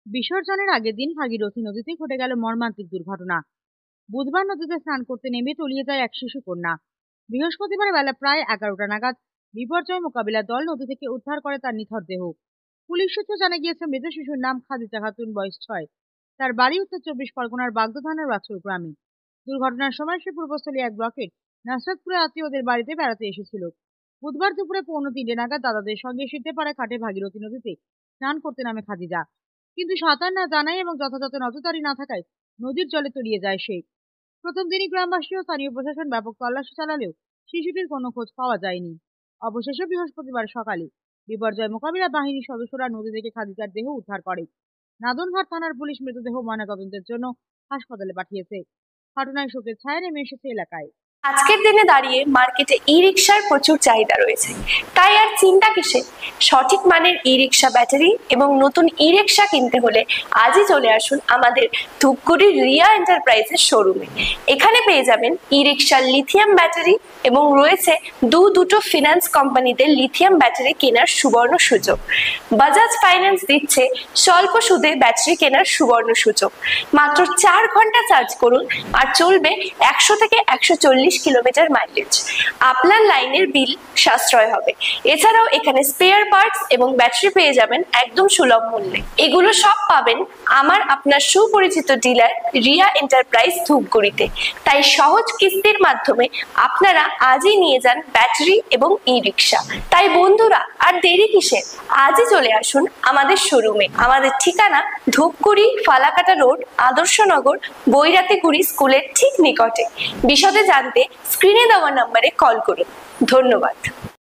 বিসর্জনের আগের দিন ভাগীরথী নদীতে ঘটে গেল মর্মান্তিক দুর্ঘটনা। বুধবার নদীতে স্নান করতে নেমে তলিয়ে যায় এক শিশু কন্যা। বৃহস্পতিবার বেলা প্রায় 11টা নাগাদ বিপর্যয় মোকাবিলা দল নদী থেকে উদ্ধার করে তার নিথর দেহ। পুলিশ সূত্রে জানা গিয়েছে, মৃত শিশুর নাম খাদিজা খাতুন, বয়স 6। তার বাড়ি উত্তর 24 পরগনার বাগদা থানার রাজপুর গ্রামে। দুর্ঘটনার সময় সে পূর্বস্থলী এক ব্লকের নাসরাতপুরে আত্মীয়দের বাড়িতে বেড়াতে এসেছিল। বুধবার দুপুরে 2:45 নাগাদ দাদাদের সঙ্গে সিদ্ধেপাড়া ঘাটে ভাগীরথী নদীতে স্নান করতে নামে খাদিজা, কিন্তু সাঁতার না জানায় এবং যথাযথ নজরদারি না থাকায় নদীর জলে তলিয়ে যায় সে। প্রথম দিনই গ্রামবাসী ও স্থানীয় প্রশাসন ব্যাপক তল্লাশি চালালেও শিশুটির কোনো খোঁজ পাওয়া যায়নি। অবশেষে বৃহস্পতিবার সকালে বিপর্যয় মোকাবিলা বাহিনীর সদস্যরা নদী থেকে খাদিজার দেহ উদ্ধার করে। নাদনঘাট থানার পুলিশ মৃতদেহ ময়নাতদন্তের জন্য হাসপাতালে পাঠিয়েছে। ঘটনায় শোকের ছায়া নেমে এসেছে এলাকায়। আজকের দিনে দাঁড়িয়ে মার্কেটে ই রিক্সার প্রচুর চাহিদা রয়েছে, তাই আর চিন্তা কিসে? সঠিক মানের ই রিক্সা ব্যাটারি এবং নতুন ই রিক্সা কিনতে হলে আজই চলে আসুন আমাদের ধূপগুড়ির রিয়া এন্টারপ্রাইজের শোরুমে। এখানে পেয়ে যাবেন ই রিক্সার লিথিয়াম ব্যাটারি এবং রয়েছে দুটো ফিনান্স কোম্পানিতে লিথিয়াম ব্যাটারি কেনার সুবর্ণ সুযোগ। বাজাজ ফাইন্যান্স দিচ্ছে স্বল্প সুদে ব্যাটারি কেনার সুবর্ণ সুযোগ। মাত্র 4 ঘন্টা চার্জ করুন আর চলবে 100 থেকে 140 কিলোমিটার মাইলেজ। আপনার লাইনের বিল সাশ্রয় হবে। এছাড়াও এখানে স্পেয়ার পার্টস এবং ব্যাটারি পেয়ে যাবেন একদম সুলভ মূল্যে। এগুলো সব পাবেন আপনার সুপরিচিত ডিলার রিয়া এন্টারপ্রাইজ ধূপগুড়িতে। তাই সহজ কিস্তির মাধ্যমে আপনারা আজই নিয়ে যান ব্যাটারি এবং ই রিক্সা। তাই বন্ধুরা, আর দেরি কিসের? আজই চলে আসুন আমাদের শোরুমে। আমাদের ঠিকানা ধূপগুড়ি ফালাকাটা রোড, আদর্শনগর, বৈরাতিগুড়ি স্কুলের ঠিক নিকটে। বিশদে জানতে স্ক্রিনে দেওয়া নম্বরে কল করুন। ধন্যবাদ।